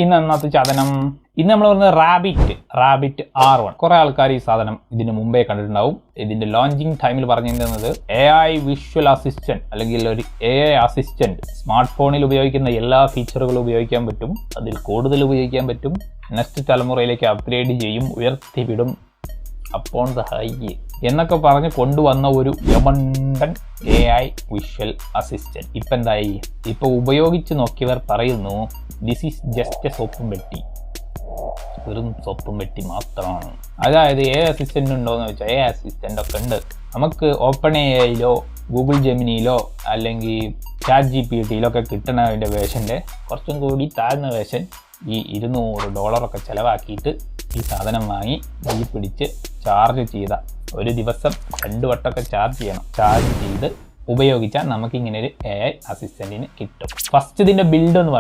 ഇന്നത്തെ സാധനം ഇന്ന് നമ്മൾ പറയുന്നത് റാബിറ്റ് R1. കുറെ ആൾക്കാർ ഈ സാധനം ഇതിന് മുമ്പേ കണ്ടിട്ടുണ്ടാവും. ഇതിന്റെ ലോഞ്ചിങ് ടൈമിൽ പറഞ്ഞിരുന്നത് AI വിഷ്വൽ അസിസ്റ്റന്റ് അല്ലെങ്കിൽ ഒരു AI അസിസ്റ്റന്റ് സ്മാർട്ട് ഫോണിൽ ഉപയോഗിക്കുന്ന എല്ലാ ഫീച്ചറുകളും ഉപയോഗിക്കാൻ പറ്റും, അതിൽ കൂടുതൽ ഉപയോഗിക്കാൻ പറ്റും, നെക്സ്റ്റ് തലമുറയിലേക്ക് അപ്ഗ്രേഡ് ചെയ്യും, ഉയർത്തിവിടും അപ്പോൺ ദ ഹൈ എന്നൊക്കെ പറഞ്ഞ് കൊണ്ടുവന്ന ഒരു യമണ്ടൻ AI വിഷ്വൽ അസിസ്റ്റന്റ് ഇപ്പം എന്തായി? ഇപ്പൊ ഉപയോഗിച്ച് നോക്കിയവർ പറയുന്നു ദിസ് ഈസ് ജസ്റ്റ് എ സോപ്പും പെട്ടി, വെറും സോപ്പും പെട്ടി മാത്രമാണ്. അതായത് AI അസിസ്റ്റന്റ് ഉണ്ടോയെന്ന് വെച്ചാൽ AI അസിസ്റ്റന്റ് ഒക്കെ ഉണ്ട്. നമുക്ക് OpenAIയിലോ ഗൂഗിൾ ജെമിനിയിലോ അല്ലെങ്കിൽ ChatGPTയിലോ ഒക്കെ കിട്ടുന്നതിൻ്റെ വേർഷൻ്റെ കുറച്ചും കൂടി താഴ്ന്ന വേർഷൻ ഈ $200 ചിലവാക്കിയിട്ട് ഈ സാധനം വാങ്ങി കൈ പിടിച്ച് ചാർജ് ചെയ്ത ഒരു ദിവസം 2 വട്ടമൊക്കെ ചാർജ് ചെയ്യണം. ചാർജ് ചെയ്ത് ഉപയോഗിച്ചാൽ നമുക്ക് ഇങ്ങനെ ഒരു AI അസിസ്റ്റന്റിന് കിട്ടും. ഫസ്റ്റ് ഇതിൻ്റെ ബിൽഡ് എന്ന്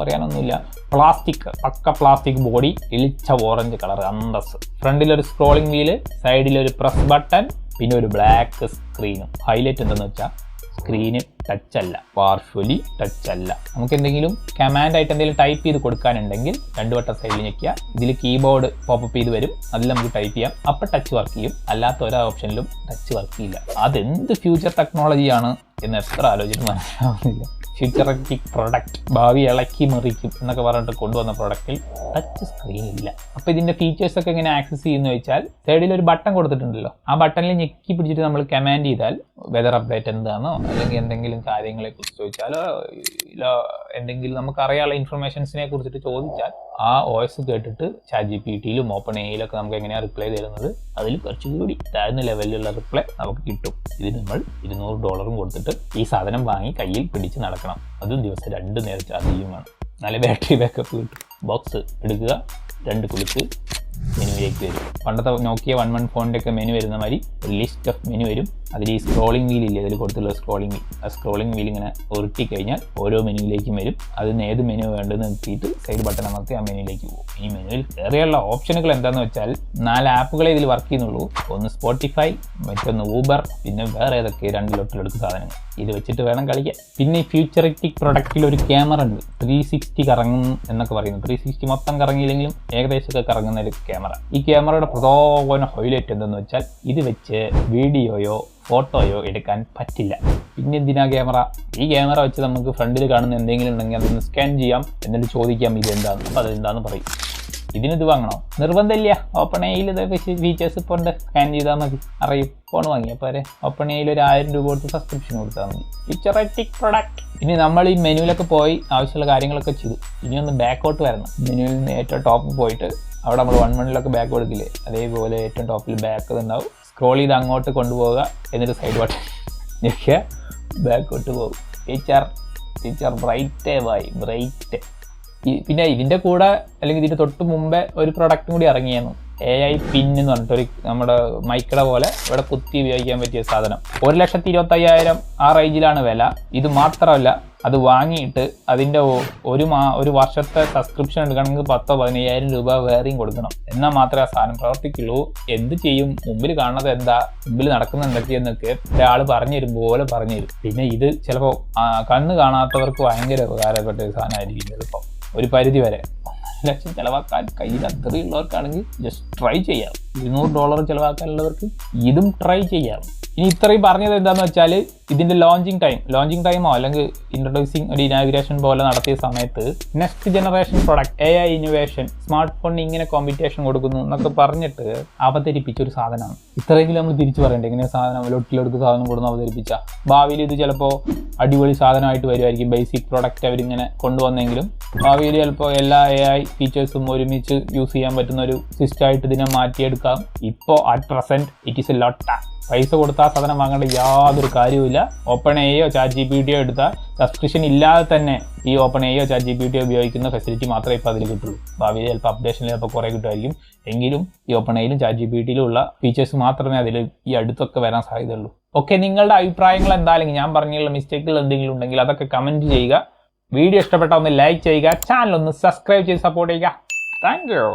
പറയാനൊന്നുമില്ല. പക്ക പ്ലാസ്റ്റിക് ബോഡി, ഇളിച്ച ഓറഞ്ച് കളർ അന്തസ്, ഫ്രണ്ടിലൊരു സ്ക്രോളിംഗ് വീല്, സൈഡിലൊരു പ്രസ് ബട്ടൺ, പിന്നെ ഒരു ബ്ലാക്ക് സ്ക്രീനും. ഹൈലൈറ്റ് എന്തെന്ന് വെച്ചാൽ സ്ക്രീന് ടച്ച് അല്ല, പാർഷ്വലി ടച്ച് അല്ല. നമുക്ക് എന്തെങ്കിലും കമാൻഡ് ആയിട്ട് എന്തെങ്കിലും ടൈപ്പ് ചെയ്ത് കൊടുക്കാനുണ്ടെങ്കിൽ 2 വട്ടം സൈഡിൽ ഞെക്കുക, ഇതിൽ കീബോർഡ് പോപ്പപ്പ് ചെയ്ത് വരും, അതിൽ നമുക്ക് ടൈപ്പ് ചെയ്യാം, അപ്പം ടച്ച് വർക്ക് ചെയ്യും. അല്ലാത്ത ഒരു ഓപ്ഷനിലും ടച്ച് വർക്ക് ചെയ്യില്ല. അതെന്ത് ഫ്യൂച്ചർ ടെക്നോളജിയാണ് എന്ന് എത്ര ആലോചിച്ചിട്ട് മനസ്സിലാവുന്നില്ല. ഫ്യൂച്ചറിസ്റ്റിക് പ്രൊഡക്റ്റ്, ഭാവി ഇളക്കി മറിക്കും എന്നൊക്കെ പറഞ്ഞിട്ട് കൊണ്ടുവന്ന പ്രൊഡക്റ്റിൽ ടച്ച് സ്ക്രീൻ ഇല്ല. അപ്പോൾ ഇതിൻ്റെ ഫീച്ചേഴ്സ് ഒക്കെ എങ്ങനെ ആക്സസ് ചെയ്യുന്നു വെച്ചാൽ സൈഡിൽ ഒരു ബട്ടൺ കൊടുത്തിട്ടുണ്ടല്ലോ, ആ ബട്ടണിൽ ഞെക്കി പിടിച്ചിട്ട് നമ്മൾ കമാൻഡ് ചെയ്താൽ വെതർ അപ്ഡേറ്റ് എന്താണോ അല്ലെങ്കിൽ എന്തെങ്കിലും കാര്യങ്ങളെ കുറിച്ച് ചോദിച്ചാലോ എന്തെങ്കിലും നമുക്ക് അറിയാനുള്ള ഇൻഫർമേഷൻസിനെ കുറിച്ചിട്ട് ചോദിച്ചാൽ ആ വോയിസ് കേട്ടിട്ട് ChatGPTയിലും OpenAIയിലൊക്കെ നമുക്ക് എങ്ങനെയാണ് റിപ്ലൈ തരുന്നത് അതിൽ കുറച്ചുകൂടി താഴ്ന്ന ലെവലിലുള്ള റിപ്ലൈ നമുക്ക് കിട്ടും. ഇതിന് നമ്മൾ $200 കൊടുത്തിട്ട് ഈ സാധനം വാങ്ങി കയ്യിൽ പിടിച്ച് നടക്കണം. അതും ദിവസം 2 നേരം ചാർജ് ചെയ്യും വേണം. നല്ല ബാറ്ററി ബാക്കപ്പ് കിട്ടും. ബോക്സ് എടുക്കുക, 2 കുളിക്ക് മെനുവിലേക്ക് വരും. പണ്ടത്തെ നോക്കിയ 1 ഫോണിൻ്റെ ഒക്കെ മെനു വരുന്ന മാതിരി ഒരു ലിസ്റ്റ് ഓഫ് മെനു വരും. അതിൽ ഈ സ്ക്രോളിംഗ് വീൽ ഇല്ലേ, അതിൽ കൊടുത്തുള്ള സ്ക്രോളിംഗ് വീൽ, ആ സ്ക്രോളിംഗ് വീൽ ഇങ്ങനെ ഉരുട്ടി കഴിഞ്ഞാൽ ഓരോ മെനുവിലേക്കും വരും. അതിന് ഏത് മെനു വേണ്ടതെന്ന് നിർത്തിയിട്ട് സൈഡ് ബട്ടൺ അമർത്തി ആ മെനുവിലേക്ക് പോകും. ഈ മെനുവിൽ കയറിയുള്ള ഓപ്ഷനുകൾ എന്താണെന്ന് വെച്ചാൽ 4 ആപ്പുകളെ ഇതിൽ വർക്ക് ചെയ്യുന്നുള്ളൂ. ഒന്ന് സ്പോട്ടിഫൈ, മറ്റൊന്ന് ഊബർ, പിന്നെ വേറെ ഏതൊക്കെ 2 ലോട്ടിലെടുത്ത സാധനങ്ങൾ. ഇത് വെച്ചിട്ട് വേണം കളിക്കാൻ. പിന്നെ ഈ ഫ്യൂച്ചറിസ്റ്റിക് പ്രൊഡക്റ്റിൽ ഒരു ക്യാമറ ഉണ്ട്, 360 കറങ്ങും എന്നൊക്കെ പറയുന്നു. 360 മൊത്തം കറങ്ങിയില്ലെങ്കിലും ഏകദേശമൊക്കെ കറങ്ങുന്ന ഒരു ക്യാമറ. ഈ ക്യാമറയുടെ പ്രധാന ഹൈലൈറ്റ് എന്തെന്ന് വെച്ചാൽ ഇത് വെച്ച് വീഡിയോയോ ഫോട്ടോയോ എടുക്കാൻ പറ്റില്ല. പിന്നെ എന്തിനാ ക്യാമറ? ഈ ക്യാമറ വെച്ച് നമുക്ക് ഫ്രണ്ടിൽ കാണുന്ന എന്തെങ്കിലും ഉണ്ടെങ്കിൽ അതൊന്ന് സ്കാൻ ചെയ്യാം, എന്നിട്ട് ചോദിക്കാം ഇതെന്താന്ന്. അപ്പോൾ അതെന്താന്ന് പറയും. ഇതിനിത് വാങ്ങണോ? നിർബന്ധമില്ല. OpenAIയിൽ ഇതൊക്കെ ഫീച്ചേഴ്സ് ഇപ്പോൾ ഉണ്ട്, സ്കാൻ ചെയ്താൽ മതി, അറിയും. ഫോൺ വാങ്ങിയപ്പോൾ വരെ OpenAIയിൽ ഒരു $1000 കൊടുത്ത് സബ്സ്ക്രിപ്ഷൻ കൊടുത്താൽ മതി. Futuristic product. ഇനി നമ്മൾ ഈ മെനുവിലൊക്കെ പോയി ആവശ്യമുള്ള കാര്യങ്ങളൊക്കെ ചെയ്തു. ഇനി ഒന്ന് ബാക്കോട്ട് വരണം. മെനുവിൽ നിന്ന് ഏറ്റവും ടോപ്പിൽ പോയിട്ട് അവിടെ നമ്മൾ 1-1-ലൊക്കെ ബാക്ക് കൊടുക്കില്ലേ, അതേപോലെ ഏറ്റവും ടോപ്പിൽ ബാക്ക് ഉണ്ടാവും. സ്ക്രോൾ ചെയ്ത് അങ്ങോട്ട് കൊണ്ടുപോവുക, എന്നിട്ട് സൈഡ് ബട്ടൺ ഞെക്കുക, ബാക്കോട്ട് പോകും. Feature bright. പിന്നെ ഇതിൻ്റെ കൂടെ അല്ലെങ്കിൽ ഇതിൻ്റെ തൊട്ട് മുമ്പേ ഒരു പ്രൊഡക്റ്റും കൂടി ഇറങ്ങിയിരുന്നു, AI പിൻ എന്ന് പറഞ്ഞിട്ടൊരു നമ്മുടെ മൈക്കയുടെ പോലെ ഇവിടെ കുത്തി ഉപയോഗിക്കാൻ പറ്റിയ സാധനം. 1,25,000 ആ റേഞ്ചിലാണ് വില. ഇത് മാത്രമല്ല, അത് വാങ്ങിയിട്ട് അതിൻ്റെ ഒരു വർഷത്തെ സബ്സ്ക്രിപ്ഷൻ എടുക്കണമെങ്കിൽ 10,000-15,000 രൂപ വേറെയും കൊടുക്കണം. എന്നാൽ മാത്രമേ ആ സാധനം പ്രവർത്തിക്കുള്ളൂ. എന്ത് ചെയ്യും? മുമ്പിൽ കാണുന്നത് എന്താ, മുമ്പിൽ നടക്കുന്ന എന്തൊക്കെയെന്നൊക്കെ ഒരാൾ പറഞ്ഞു തരും പോലെ പറഞ്ഞു തരും. പിന്നെ ഇത് ചിലപ്പോൾ കണ്ണ് കാണാത്തവർക്ക് ഭയങ്കര ഉപകാരപ്പെട്ട ഒരു സാധനമായിരിക്കും. ചിലപ്പോൾ ഒരു പരിധി വരെ 1 ലക്ഷം ചിലവാക്കാൻ കയ്യിൽ അത്രയുള്ളവർക്കാണെങ്കിൽ ജസ്റ്റ് ട്രൈ ചെയ്യാം. $200 ചിലവാക്കാനുള്ളവർക്ക് ഇതും ട്രൈ ചെയ്യാം. ഇനി ഇത്രയും പറഞ്ഞത് എന്താണെന്ന് വെച്ചാൽ ഇതിൻ്റെ ലോഞ്ചിങ് ടൈമോ അല്ലെങ്കിൽ ഇൻട്രൊഡ്യൂസിങ് ഒരു ഇനാഗുറേഷൻ പോലെ നടത്തിയ സമയത്ത് next generation product, AI innovation, smart ഫോണിന് ഇങ്ങനെ കോമ്പറ്റീഷൻ കൊടുക്കുന്നു എന്നൊക്കെ പറഞ്ഞിട്ട് അവതരിപ്പിച്ചൊരു സാധനമാണ്. ഇത്രയെങ്കിലും നമ്മൾ തിരിച്ചു പറയണ്ടേ? ഇങ്ങനെ സാധനം ലൊട്ടിലെടുത്ത് സാധനം കൊടുന്ന് അവതരിപ്പിച്ച ഭാവിയിൽ ഇത് ചിലപ്പോൾ അടിപൊളി സാധനമായിട്ട് വരുമായിരിക്കും. ബേസിക് പ്രൊഡക്റ്റ് അവരിങ്ങനെ കൊണ്ടുവന്നെങ്കിലും ഭാവിയിൽ ചിലപ്പോൾ എല്ലാ AI ഫീച്ചേഴ്സും ഒരുമിച്ച് യൂസ് ചെയ്യാൻ പറ്റുന്ന ഒരു സിസ്റ്റമായിട്ട് ഇതിനെ മാറ്റിയെടുക്കാം. ഇപ്പോൾ at present it is a lot. പൈസ കൊടുത്താൽ സാധനം വാങ്ങേണ്ട യാതൊരു കാര്യവുമില്ല. OpenAIയോ ChatGPTയോ എടുത്താൽ സബ്സ്ക്രിപ്ഷൻ ഇല്ലാതെ തന്നെ ഈ OpenAIയോ ChatGPTയോ ഉപയോഗിക്കുന്ന ഫെസിലിറ്റി മാത്രമേ ഇപ്പോൾ അതിൽ കിട്ടുള്ളൂ. ഭാവിയിൽ ചിലപ്പോൾ അപ്ഡേഷനിൽ ചിലപ്പോൾ കുറേ കിട്ടുമായിരിക്കും. എങ്കിലും ഈ OpenAIയിലും ChatGPTയിലും ഉള്ള ഫീച്ചേഴ്സ് മാത്രമേ അതിൽ ഈ അടുത്തൊക്കെ വരാൻ സാധ്യതയുള്ളൂ. ഓക്കെ, നിങ്ങളുടെ അഭിപ്രായങ്ങൾ എന്തായാലും ഞാൻ പറഞ്ഞുള്ള മിസ്റ്റേക്കുകൾ എന്തെങ്കിലും ഉണ്ടെങ്കിൽ അതൊക്കെ കമൻറ്റ് ചെയ്യുക. വീഡിയോ ഇഷ്ടപ്പെട്ടാൽ ഒന്ന് ലൈക്ക് ചെയ്യുക, ചാനൽ ഒന്ന് സബ്സ്ക്രൈബ് ചെയ്ത് സപ്പോർട്ട് ചെയ്യുക. Thank you.